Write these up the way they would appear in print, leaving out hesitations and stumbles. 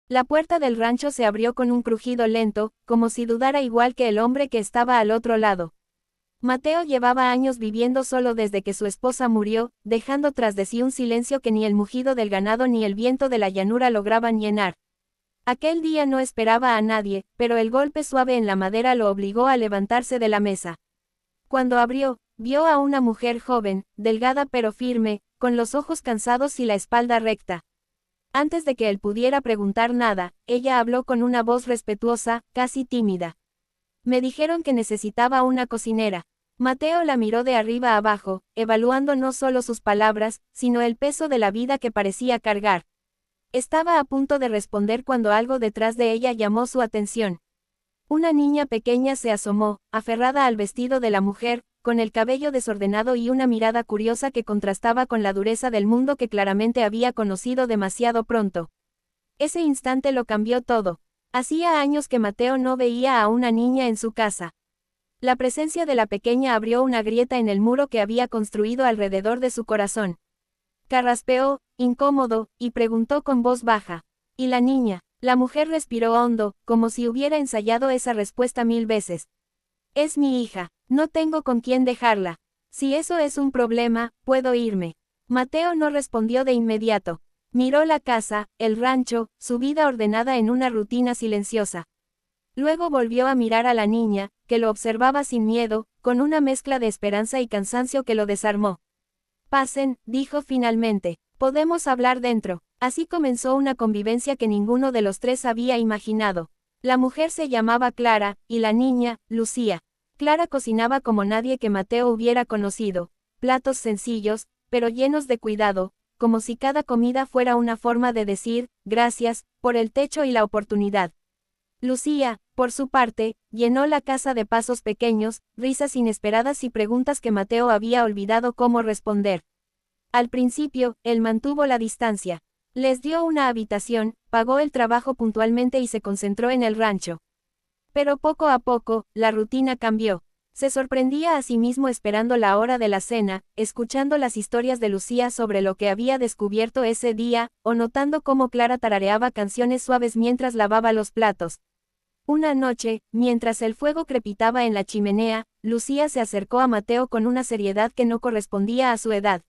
La puerta del rancho se abrió con un crujido lento, como si dudara igual que el hombre que estaba al otro lado. Mateo llevaba años viviendo solo desde que su esposa murió, dejando tras de sí un silencio que ni el mugido del ganado ni el viento de la llanura lograban llenar. Aquel día no esperaba a nadie, pero el golpe suave en la madera lo obligó a levantarse de la mesa. Cuando abrió, vio a una mujer joven, delgada pero firme, con los ojos cansados y la espalda recta. Antes de que él pudiera preguntar nada, ella habló con una voz respetuosa, casi tímida. Me dijeron que necesitaba una cocinera. Mateo la miró de arriba a abajo, evaluando no solo sus palabras, sino el peso de la vida que parecía cargar. Estaba a punto de responder cuando algo detrás de ella llamó su atención. Una niña pequeña se asomó, aferrada al vestido de la mujer, con el cabello desordenado y una mirada curiosa que contrastaba con la dureza del mundo que claramente había conocido demasiado pronto. Ese instante lo cambió todo. Hacía años que Mateo no veía a una niña en su casa. La presencia de la pequeña abrió una grieta en el muro que había construido alrededor de su corazón. Carraspeó, incómodo, y preguntó con voz baja. ¿Y la niña? La mujer respiró hondo, como si hubiera ensayado esa respuesta 1000 veces. Es mi hija, no tengo con quién dejarla. Si eso es un problema, puedo irme. Mateo no respondió de inmediato. Miró la casa, el rancho, su vida ordenada en una rutina silenciosa. Luego volvió a mirar a la niña, que lo observaba sin miedo, con una mezcla de esperanza y cansancio que lo desarmó. Pasen, dijo finalmente. Podemos hablar dentro. Así comenzó una convivencia que ninguno de los tres había imaginado. La mujer se llamaba Clara, y la niña, Lucía. Clara cocinaba como nadie que Mateo hubiera conocido. Platos sencillos, pero llenos de cuidado, como si cada comida fuera una forma de decir, gracias, por el techo y la oportunidad. Lucía, por su parte, llenó la casa de pasos pequeños, risas inesperadas y preguntas que Mateo había olvidado cómo responder. Al principio, él mantuvo la distancia. Les dio una habitación, pagó el trabajo puntualmente y se concentró en el rancho. Pero poco a poco, la rutina cambió. Se sorprendía a sí mismo esperando la hora de la cena, escuchando las historias de Lucía sobre lo que había descubierto ese día, o notando cómo Clara tarareaba canciones suaves mientras lavaba los platos. Una noche, mientras el fuego crepitaba en la chimenea, Lucía se acercó a Mateo con una seriedad que no correspondía a su edad.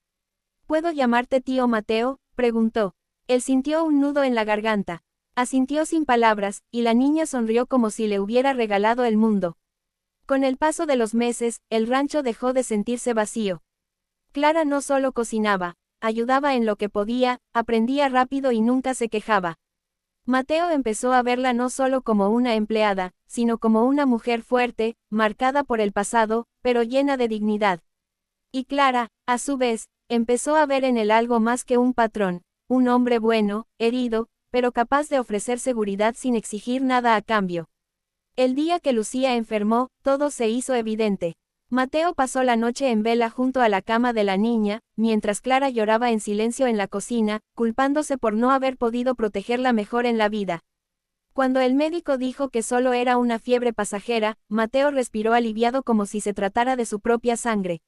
¿Puedo llamarte tío Mateo?, preguntó. Él sintió un nudo en la garganta. Asintió sin palabras, y la niña sonrió como si le hubiera regalado el mundo. Con el paso de los meses, el rancho dejó de sentirse vacío. Clara no solo cocinaba, ayudaba en lo que podía, aprendía rápido y nunca se quejaba. Mateo empezó a verla no solo como una empleada, sino como una mujer fuerte, marcada por el pasado, pero llena de dignidad. Y Clara, a su vez, empezó a ver en él algo más que un patrón, un hombre bueno, herido, pero capaz de ofrecer seguridad sin exigir nada a cambio. El día que Lucía enfermó, todo se hizo evidente. Mateo pasó la noche en vela junto a la cama de la niña, mientras Clara lloraba en silencio en la cocina, culpándose por no haber podido protegerla mejor en la vida. Cuando el médico dijo que solo era una fiebre pasajera, Mateo respiró aliviado como si se tratara de su propia sangre.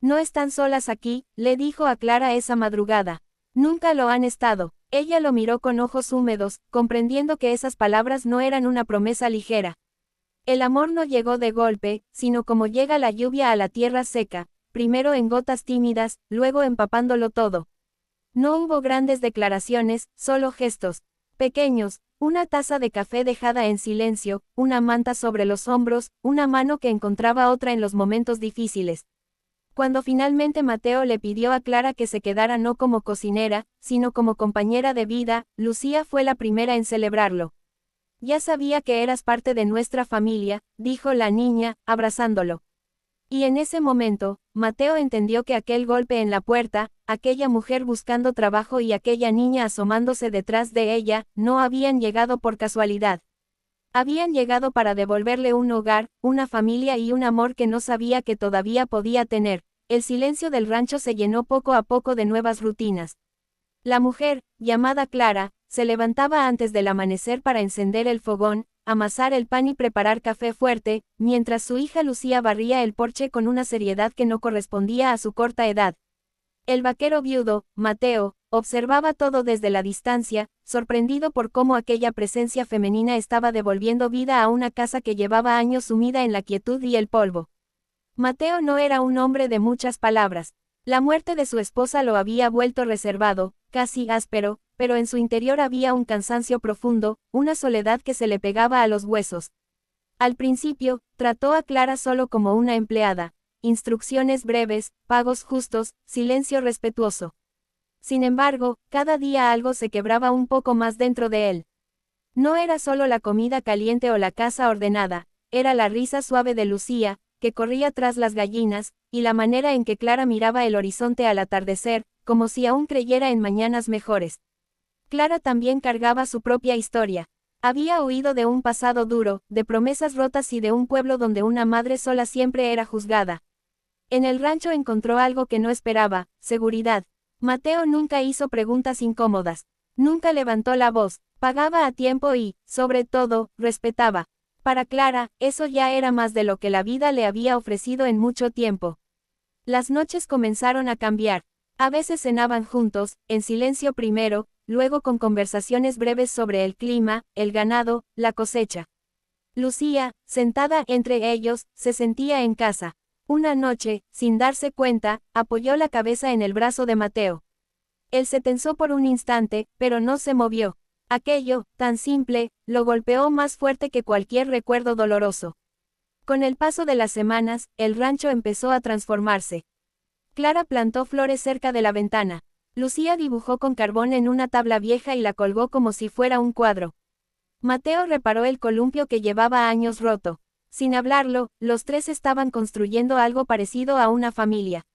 No están solas aquí, le dijo a Clara esa madrugada. Nunca lo han estado. Ella lo miró con ojos húmedos, comprendiendo que esas palabras no eran una promesa ligera. El amor no llegó de golpe, sino como llega la lluvia a la tierra seca, primero en gotas tímidas, luego empapándolo todo. No hubo grandes declaraciones, solo gestos pequeños, una taza de café dejada en silencio, una manta sobre los hombros, una mano que encontraba otra en los momentos difíciles. Cuando finalmente Mateo le pidió a Clara que se quedara no como cocinera, sino como compañera de vida, Lucía fue la primera en celebrarlo. Ya sabía que eras parte de nuestra familia, dijo la niña, abrazándolo. Y en ese momento, Mateo entendió que aquel golpe en la puerta, aquella mujer buscando trabajo y aquella niña asomándose detrás de ella, no habían llegado por casualidad. Habían llegado para devolverle un hogar, una familia y un amor que no sabía que todavía podía tener. El silencio del rancho se llenó poco a poco de nuevas rutinas. La mujer, llamada Clara, se levantaba antes del amanecer para encender el fogón, amasar el pan y preparar café fuerte, mientras su hija Lucía barría el porche con una seriedad que no correspondía a su corta edad. El vaquero viudo, Mateo, observaba todo desde la distancia, sorprendido por cómo aquella presencia femenina estaba devolviendo vida a una casa que llevaba años sumida en la quietud y el polvo. Mateo no era un hombre de muchas palabras. La muerte de su esposa lo había vuelto reservado, casi áspero, pero en su interior había un cansancio profundo, una soledad que se le pegaba a los huesos. Al principio, trató a Clara solo como una empleada. Instrucciones breves, pagos justos, silencio respetuoso. Sin embargo, cada día algo se quebraba un poco más dentro de él. No era solo la comida caliente o la casa ordenada, era la risa suave de Lucía, que corría tras las gallinas, y la manera en que Clara miraba el horizonte al atardecer, como si aún creyera en mañanas mejores. Clara también cargaba su propia historia. Había huido de un pasado duro, de promesas rotas y de un pueblo donde una madre sola siempre era juzgada. En el rancho encontró algo que no esperaba, seguridad. Mateo nunca hizo preguntas incómodas. Nunca levantó la voz, pagaba a tiempo y, sobre todo, respetaba. Para Clara, eso ya era más de lo que la vida le había ofrecido en mucho tiempo. Las noches comenzaron a cambiar. A veces cenaban juntos, en silencio primero, luego con conversaciones breves sobre el clima, el ganado, la cosecha. Lucía, sentada entre ellos, se sentía en casa. Una noche, sin darse cuenta, apoyó la cabeza en el brazo de Mateo. Él se tensó por un instante, pero no se movió. Aquello, tan simple, lo golpeó más fuerte que cualquier recuerdo doloroso. Con el paso de las semanas, el rancho empezó a transformarse. Clara plantó flores cerca de la ventana. Lucía dibujó con carbón en una tabla vieja y la colgó como si fuera un cuadro. Mateo reparó el columpio que llevaba años roto. Sin hablarlo, los tres estaban construyendo algo parecido a una familia.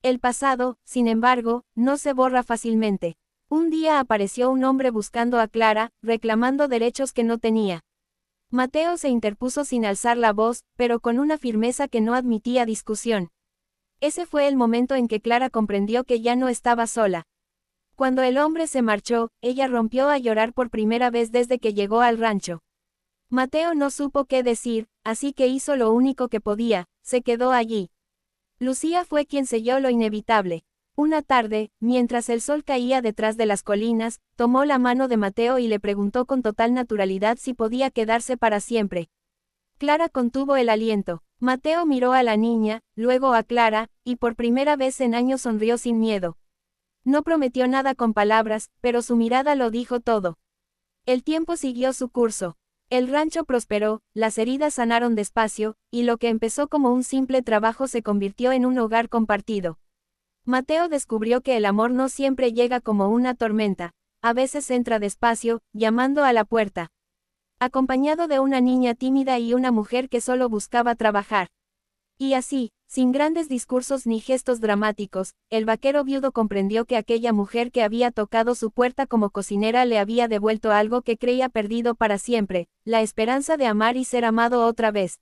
El pasado, sin embargo, no se borra fácilmente. Un día apareció un hombre buscando a Clara, reclamando derechos que no tenía. Mateo se interpuso sin alzar la voz, pero con una firmeza que no admitía discusión. Ese fue el momento en que Clara comprendió que ya no estaba sola. Cuando el hombre se marchó, ella rompió a llorar por primera vez desde que llegó al rancho. Mateo no supo qué decir, así que hizo lo único que podía, se quedó allí. Lucía fue quien selló lo inevitable. Una tarde, mientras el sol caía detrás de las colinas, tomó la mano de Mateo y le preguntó con total naturalidad si podía quedarse para siempre. Clara contuvo el aliento. Mateo miró a la niña, luego a Clara, y por primera vez en años sonrió sin miedo. No prometió nada con palabras, pero su mirada lo dijo todo. El tiempo siguió su curso. El rancho prosperó, las heridas sanaron despacio, y lo que empezó como un simple trabajo se convirtió en un hogar compartido. Mateo descubrió que el amor no siempre llega como una tormenta, a veces entra despacio, llamando a la puerta. Acompañado de una niña tímida y una mujer que solo buscaba trabajar. Y así, sin grandes discursos ni gestos dramáticos, el vaquero viudo comprendió que aquella mujer que había tocado su puerta como cocinera le había devuelto algo que creía perdido para siempre, la esperanza de amar y ser amado otra vez.